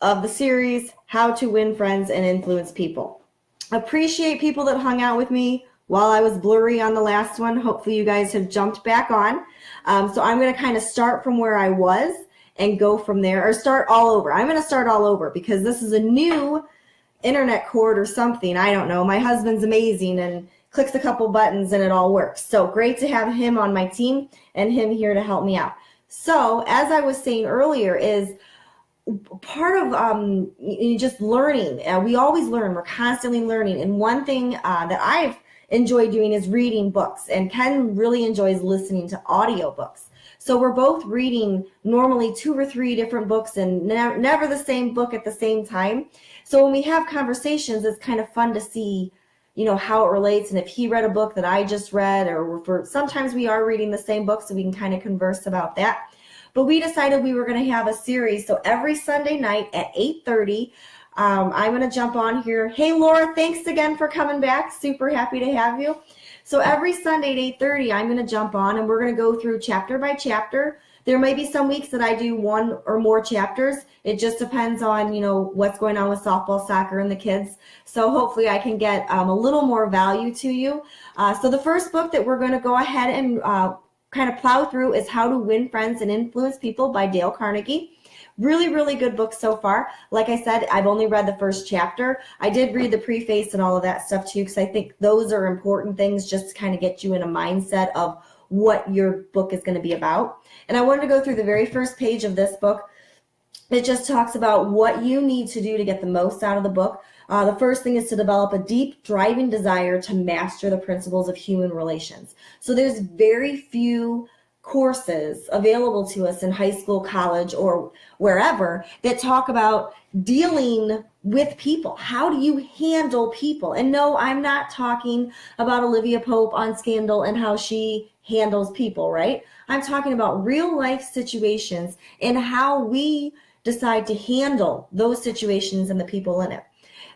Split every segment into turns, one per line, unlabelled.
of the series, How to Win Friends and Influence People. Appreciate people that hung out with me while I was blurry on the last one. Hopefully you guys have jumped back on. So I'm going to kind of start from where I was and go from there, or start all over. I'm going to start all over because this is a new internet cord or something. I don't know. My husband's amazing and clicks a couple buttons and it all works. So great to have him on my team and him here to help me out. So as I was saying earlier, is part of just learning. We always learn. We're constantly learning. And one thing that I've enjoyed doing is reading books, and Ken really enjoys listening to audiobooks. So we're both reading normally 2 or 3 different books and never the same book at the same time. So when we have conversations, it's kind of fun to see, how it relates. And if he read a book that I just read, or sometimes we are reading the same book, so we can kind of converse about that. But we decided we were going to have a series. So every Sunday night at 8:30, I'm going to jump on here. Hey, Laura, thanks again for coming back. Super happy to have you. So every Sunday at 8:30, I'm going to jump on and we're going to go through chapter by chapter. There may be some weeks that I do 1 or more chapters. It just depends on, what's going on with softball, soccer, and the kids. So hopefully I can get a little more value to you. So the first book that we're going to go ahead and kind of plow through is How to Win Friends and Influence People by Dale Carnegie. Really, really good book so far. Like I said, I've only read the first chapter. I did read the preface and all of that stuff too, because I think those are important things just to kind of get you in a mindset of what your book is going to be about. And I wanted to go through the very first page of this book. It just talks about what you need to do to get the most out of the book. The first thing is to develop a deep, driving desire to master the principles of human relations. So there's very few courses available to us in high school, college, or wherever that talk about dealing with people. How do you handle people? And no, I'm not talking about Olivia Pope on Scandal and how she handles people, right? I'm talking about real life situations and how we decide to handle those situations and the people in it.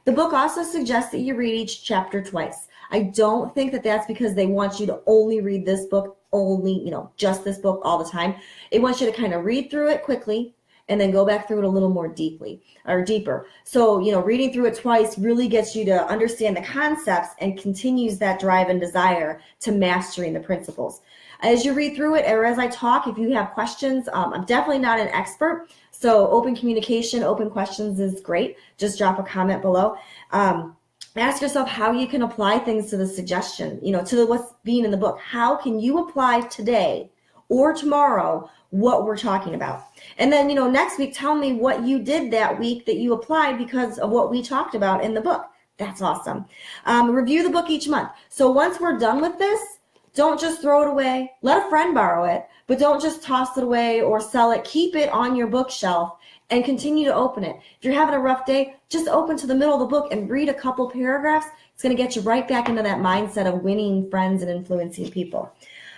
The book also suggests that you read each chapter twice. I don't think that that's because they want you to only read this book, just this book all the time. It wants you to kind of read through it quickly and then go back through it a little more deeper. So, reading through it twice really gets you to understand the concepts and continues that drive and desire to mastering the principles. As you read through it, or as I talk, if you have questions, I'm definitely not an expert. So open communication, open questions is great. Just drop a comment below. Ask yourself how you can apply things to the suggestion, to what's being in the book. How can you apply today or tomorrow what we're talking about? And then, next week, tell me what you did that week that you applied because of what we talked about in the book. That's awesome. Review the book each month. So once we're done with this, don't just throw it away. Let a friend borrow it, but don't just toss it away or sell it. Keep it on your bookshelf and continue to open it. If you're having a rough day, just open to the middle of the book and read a couple paragraphs. It's going to get you right back into that mindset of winning friends and influencing people.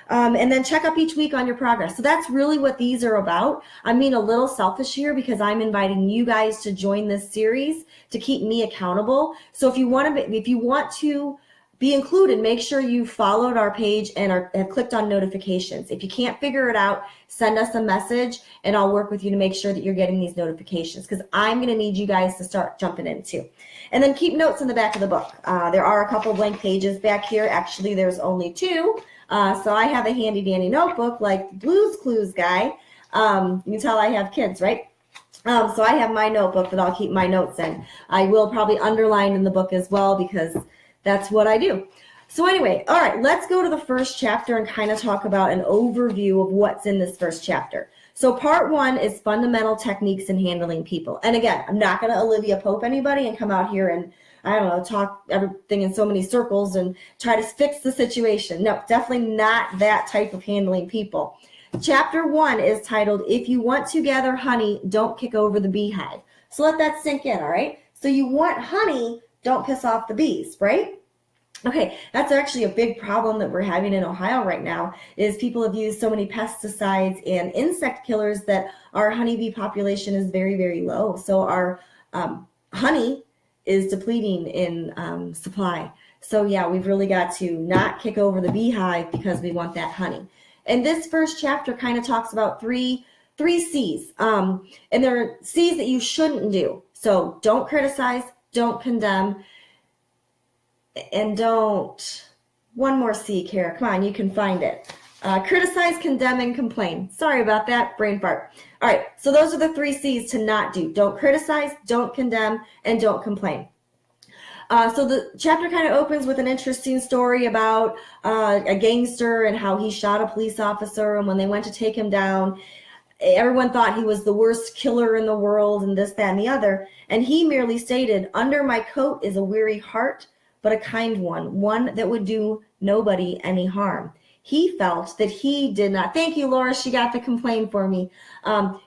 And then check up each week on your progress. So that's really what these are about. I'm being a little selfish here because I'm inviting you guys to join this series to keep me accountable. So if you want to be included, make sure you followed our page and have clicked on notifications. If you can't figure it out, send us a message and I'll work with you to make sure that you're getting these notifications, because I'm going to need you guys to start jumping in too. And then keep notes in the back of the book. There are a couple blank pages back here. Actually, there's only 2. So I have a handy dandy notebook like the Blue's Clues guy. You can tell I have kids, right? So I have my notebook that I'll keep my notes in. I will probably underline in the book as well because that's what I do. So anyway, all right, let's go to the first chapter and kind of talk about an overview of what's in this first chapter. So part 1 is fundamental techniques in handling people. And again, I'm not going to Olivia Pope anybody and come out here and, talk everything in so many circles and try to fix the situation. No, definitely not that type of handling people. Chapter 1 is titled, If You Want to Gather Honey, Don't Kick Over the Beehive. So let that sink in, all right? So you want honey, don't piss off the bees, right? Okay, that's actually a big problem that we're having in Ohio right now, is people have used so many pesticides and insect killers that our honeybee population is very, very low. So our honey is depleting in supply. So yeah, we've really got to not kick over the beehive because we want that honey. And this first chapter kind of talks about 3 three C's. And there are C's that you shouldn't do. So don't criticize, don't condemn, and don't, one more C, Kara, come on, you can find it. Criticize, condemn, and complain. Sorry about that, brain fart. All right, so those are the three C's to not do. Don't criticize, don't condemn, and don't complain. So the chapter kind of opens with an interesting story about a gangster and how he shot a police officer, and when they went to take him down, everyone thought he was the worst killer in the world and this, that, and the other. And he merely stated, "Under my coat is a weary heart, but a kind one that would do nobody any harm." He felt that he did not, thank you, Laura, she got the complaint for me.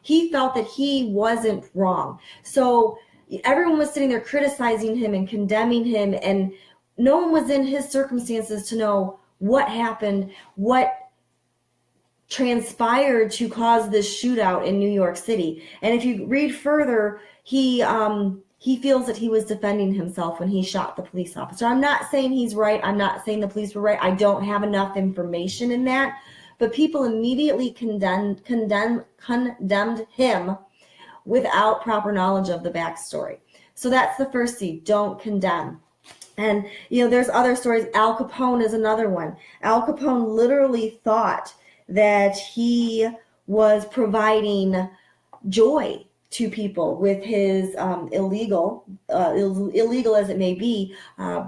He felt that he wasn't wrong. So everyone was sitting there criticizing him and condemning him, and no one was in his circumstances to know what happened, what transpired to cause this shootout in New York City. And if you read further, he feels that he was defending himself when he shot the police officer. I'm not saying he's right. I'm not saying the police were right. I don't have enough information in that. But people immediately condemned him without proper knowledge of the backstory. So that's the first C, don't condemn. And, there's other stories. Al Capone is another one. Al Capone literally thought that he was providing joy to people with his illegal as it may be,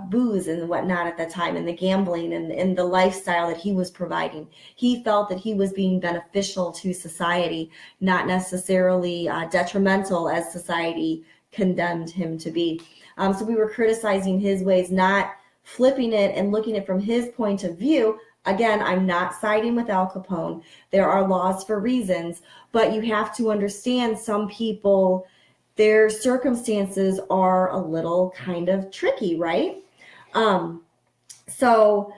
booze and whatnot at the time, and the gambling and the lifestyle that he was providing. He felt that he was being beneficial to society, not necessarily detrimental as society condemned him to be. So we were criticizing his ways, not flipping it and looking at it from his point of view. Again, I'm not siding with Al Capone. There are laws for reasons, but you have to understand some people, their circumstances are a little kind of tricky, right? So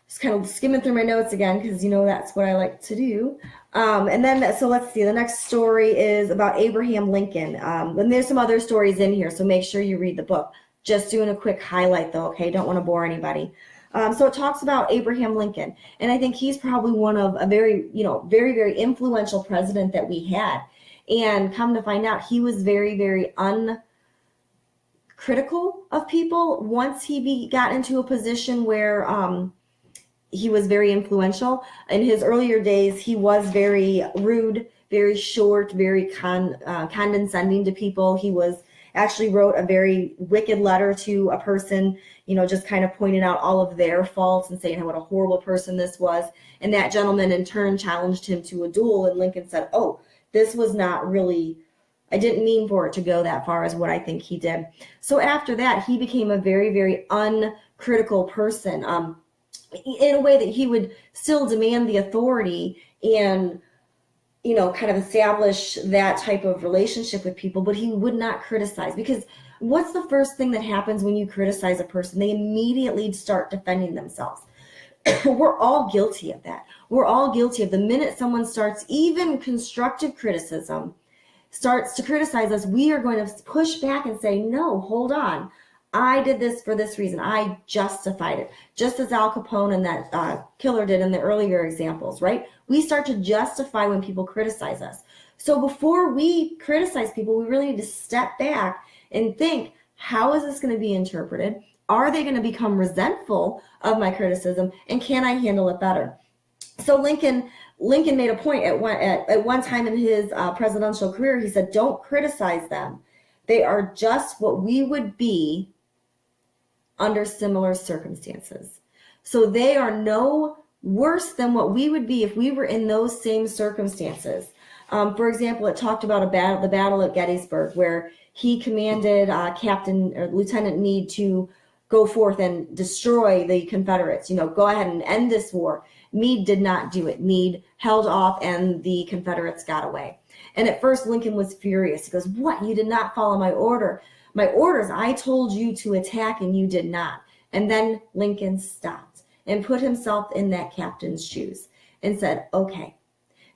just kind of skimming through my notes again, because that's what I like to do. And then, so let's see, the next story is about Abraham Lincoln. And there's some other stories in here, so make sure you read the book. Just doing a quick highlight though, okay? Don't want to bore anybody. So it talks about Abraham Lincoln, and I think he's probably one of a very, very, very influential president that we had. And come to find out, he was very, very uncritical of people once he got into a position where he was very influential. In his earlier days, he was very rude, very short, very condescending to people. He actually wrote a very wicked letter to a person, just kind of pointing out all of their faults and saying what a horrible person this was. And that gentleman in turn challenged him to a duel, and Lincoln said, "Oh, this was not really, I didn't mean for it to go that far as what I think he did." So after that, he became a very, very uncritical person, in a way that he would still demand the authority and kind of establish that type of relationship with people, but he would not criticize. Because what's the first thing that happens when you criticize a person? They immediately start defending themselves. We're all guilty of that. We're all guilty of the minute someone starts, even constructive criticism, starts to criticize us, we are going to push back and say, "No, hold on. I did this for this reason. I justified it." Just as Al Capone and that killer did in the earlier examples, right? We start to justify when people criticize us. So before we criticize people, we really need to step back and think, how is this going to be interpreted? Are they going to become resentful of my criticism? And can I handle it better? So Lincoln made a point at one time in his presidential career. He said, "Don't criticize them. They are just what we would be under similar circumstances." So they are no worse than what we would be if we were in those same circumstances. For example, it talked about the battle at Gettysburg, where he commanded Captain or Lieutenant Meade to go forth and destroy the Confederates. Go ahead and end this war. Meade did not do it. Meade held off, and the Confederates got away. And at first, Lincoln was furious. He goes, "What? You did not follow my order. My orders, I told you to attack and you did not." And then Lincoln stopped and put himself in that captain's shoes and said, "Okay,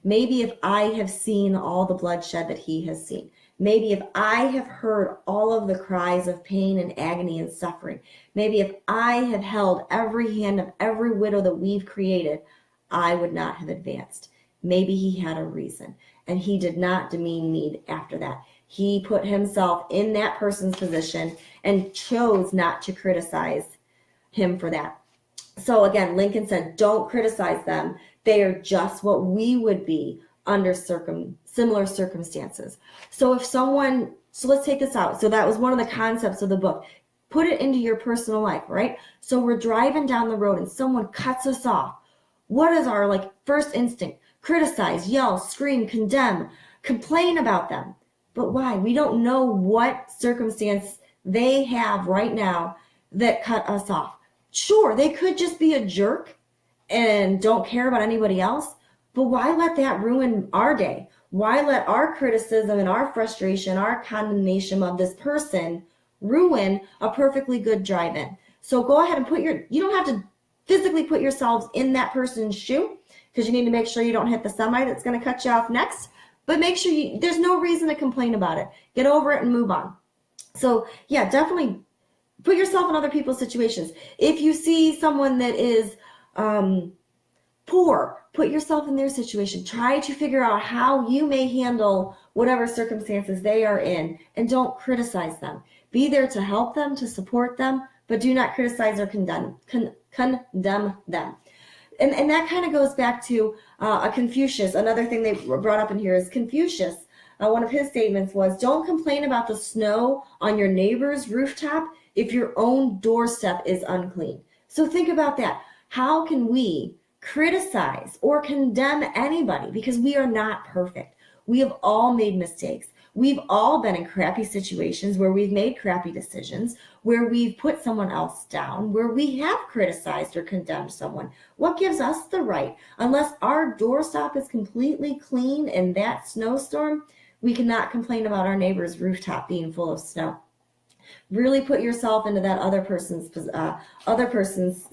maybe if I have seen all the bloodshed that he has seen, maybe if I have heard all of the cries of pain and agony and suffering, maybe if I have held every hand of every widow that we've created, I would not have advanced. Maybe he had a reason." and he did not demean me after that. He put himself in that person's position and chose not to criticize him for that. So again, Lincoln said, don't criticize them. They are just what we would be under similar circumstances. So if someone, so let's take this out. So that was one of the concepts of the book. Put it into your personal life, right? So we're driving down the road and someone cuts us off. What is our first instinct? Criticize, yell, scream, condemn, complain about them. But why? We don't know what circumstance they have right now that cut us off. Sure, they could just be a jerk and don't care about anybody else, but why let that ruin our day? Why let our criticism and our frustration, our condemnation of this person ruin a perfectly good drive-in? So go ahead and you don't have to physically put yourselves in that person's shoe, because you need to make sure you don't hit the semi that's going to cut you off next. But make sure there's no reason to complain about it. Get over it and move on. So yeah, definitely put yourself in other people's situations. If you see someone that is poor, put yourself in their situation. Try to figure out how you may handle whatever circumstances they are in, and don't criticize them. Be there to help them, to support them, but do not criticize or condemn them. And that kind of goes back to a Confucius. Another thing they brought up in here is Confucius. One of his statements was, don't complain about the snow on your neighbor's rooftop if your own doorstep is unclean. So think about that. How can we criticize or condemn anybody? Because we are not perfect. We have all made mistakes. We've all been in crappy situations where we've made crappy decisions, where we've put someone else down, where we have criticized or condemned someone. What gives us the right? Unless our doorstop is completely clean in that snowstorm, we cannot complain about our neighbor's rooftop being full of snow. Really put yourself into that other person's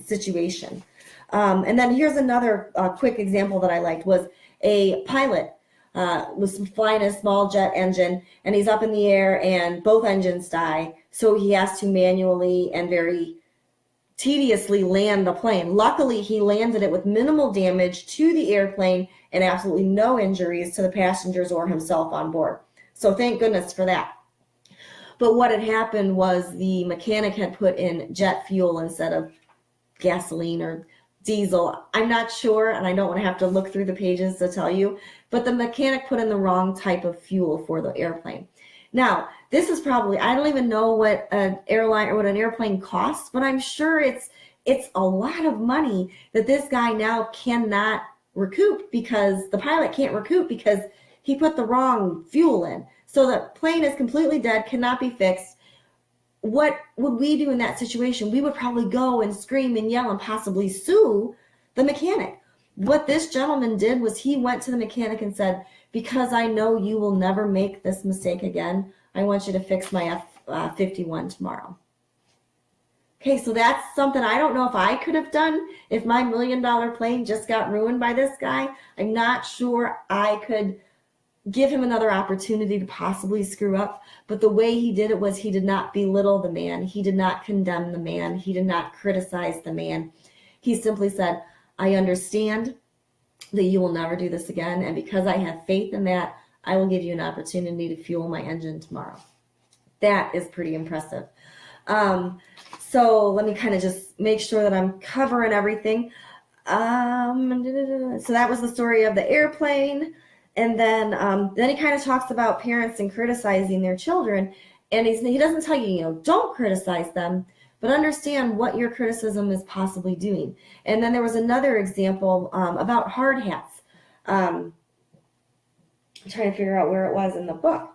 situation. And then here's another quick example that I liked, was a pilot was flying a small jet engine, and he's up in the air and both engines die. So he has to manually and very tediously land the plane. Luckily, he landed it with minimal damage to the airplane and absolutely no injuries to the passengers or himself on board. So thank goodness for that. But what had happened was the mechanic had put in jet fuel instead of gasoline or diesel. I'm not sure, and I don't want to have to look through the pages to tell you, but the mechanic put in the wrong type of fuel for the airplane. Now, this is probably, I don't even know what an airline or what an airplane costs, but I'm sure it's a lot of money that this guy now cannot recoup, because the pilot can't recoup because he put the wrong fuel in. So the plane is completely dead, cannot be fixed. What would we do in that situation? We would probably go and scream and yell and possibly sue the mechanic. What this gentleman did was he went to the mechanic and said, because I know you will never make this mistake again, I want you to fix my F-51 tomorrow. Okay, so that's something I don't know if I could have done if my $1 million plane just got ruined by this guy. I'm not sure I could give him another opportunity to possibly screw up. But the way he did it was he did not belittle the man. He did not condemn the man. He did not criticize the man. He simply said, I understand that you will never do this again. And because I have faith in that, I will give you an opportunity to fuel my engine tomorrow. That is pretty impressive. So let me kind of just make sure that I'm covering everything. So that was the story of the airplane. And then he kind of talks about parents and criticizing their children. And he doesn't tell you, don't criticize them, but understand what your criticism is possibly doing. And then there was another example about hard hats. I'm trying to figure out where it was in the book.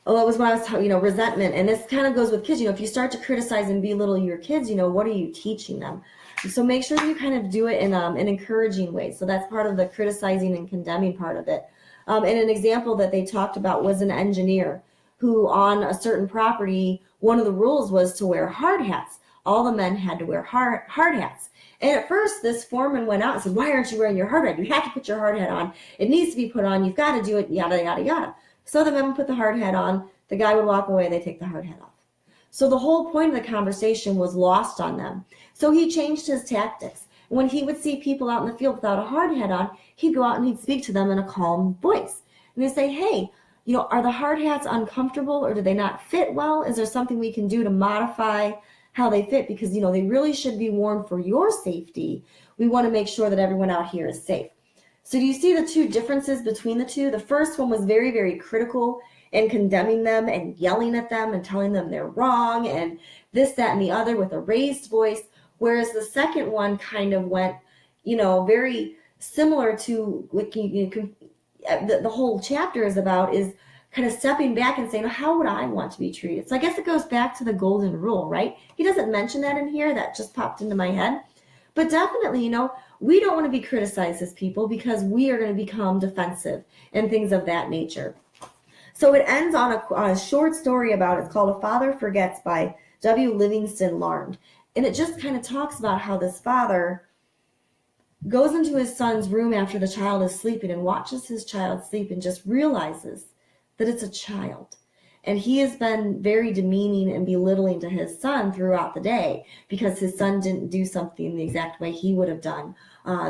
Oh, it was when I was talking, resentment. And this kind of goes with kids. If you start to criticize and belittle your kids, what are you teaching them? So make sure that you kind of do it in an encouraging way. So that's part of the criticizing and condemning part of it. And an example that they talked about was an engineer who on a certain property, one of the rules was to wear hard hats. All the men had to wear hard hats. And at first, this foreman went out and said, why aren't you wearing your hard hat? You have to put your hard hat on. It needs to be put on. You've got to do it, yada, yada, yada. So the men would put the hard hat on. The guy would walk away. They take the hard hat off. So the whole point of the conversation was lost on them. So he changed his tactics. When he would see people out in the field without a hard hat on, he'd go out and he'd speak to them in a calm voice. And he'd say, hey, are the hard hats uncomfortable, or do they not fit well? Is there something we can do to modify how they fit? Because, they really should be worn for your safety. We want to make sure that everyone out here is safe. So do you see the two differences between the two? The first one was very, very critical and condemning them and yelling at them and telling them they're wrong and this, that, and the other with a raised voice. Whereas the second one kind of went, very similar to what the whole chapter is about, is kind of stepping back and saying, how would I want to be treated? So I guess it goes back to the golden rule, right? He doesn't mention that in here. That just popped into my head. But definitely, we don't want to be criticized as people because we are going to become defensive and things of that nature. So it ends on a short story about, it's called A Father Forgets by W. Livingston Larned. And it just kind of talks about how this father goes into his son's room after the child is sleeping and watches his child sleep and just realizes that it's a child. And he has been very demeaning and belittling to his son throughout the day because his son didn't do something the exact way he would have done,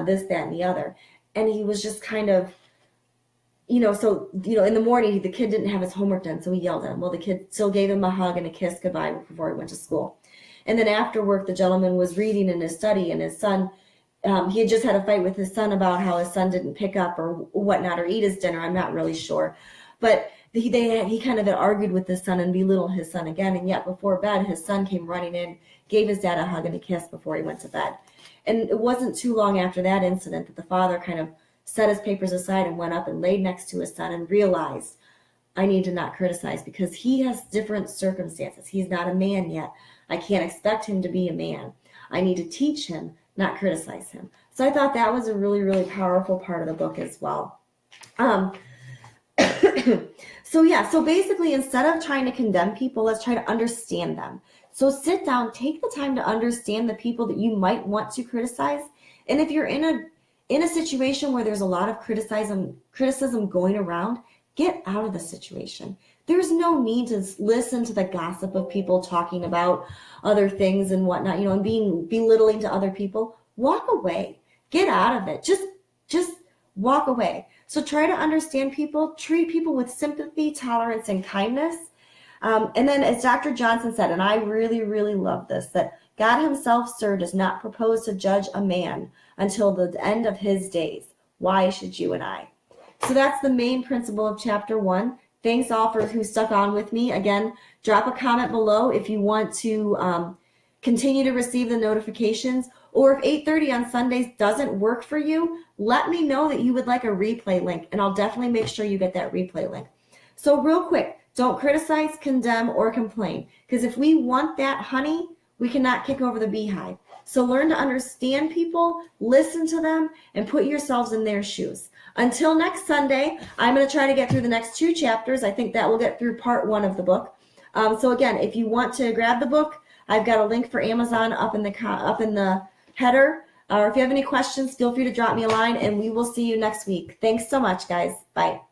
this, that, and the other. And he was just kind of, in the morning, the kid didn't have his homework done, so he yelled at him. Well, the kid still gave him a hug and a kiss goodbye before he went to school. And then after work, the gentleman was reading in his study, and his son, he had just had a fight with his son about how his son didn't pick up or whatnot or eat his dinner. I'm not really sure. But he kind of had argued with his son and belittled his son again. And yet before bed, his son came running in, gave his dad a hug and a kiss before he went to bed. And it wasn't too long after that incident that the father kind of set his papers aside and went up and laid next to his son and realized, I need to not criticize because he has different circumstances. He's not a man yet. I can't expect him to be a man. I need to teach him, not criticize him. So I thought that was a really, really powerful part of the book as well. So basically, instead of trying to condemn people, let's try to understand them. So sit down, take the time to understand the people that you might want to criticize. And if you're in a situation where there's a lot of criticism going around, get out of the situation. There's no need to listen to the gossip of people talking about other things and whatnot, and being belittling to other people. Walk away. Get out of it. Just walk away. So try to understand people, treat people with sympathy, tolerance, and kindness. And then as Dr. Johnson said, and I really, really love this, that God himself, sir, does not propose to judge a man until the end of his days. Why should you and I? So that's the main principle of chapter 1. Thanks all for who stuck on with me. Again, drop a comment below if you want to continue to receive the notifications. Or if 8:30 on Sundays doesn't work for you, let me know that you would like a replay link, and I'll definitely make sure you get that replay link. So real quick, don't criticize, condemn, or complain. Because if we want that honey, we cannot kick over the beehive. So learn to understand people, listen to them, and put yourselves in their shoes. Until next Sunday, I'm going to try to get through the next 2 chapters. I think that will get through part 1 of the book. So again, if you want to grab the book, I've got a link for Amazon up in the header. Or if you have any questions, feel free to drop me a line, and we will see you next week. Thanks so much, guys. Bye.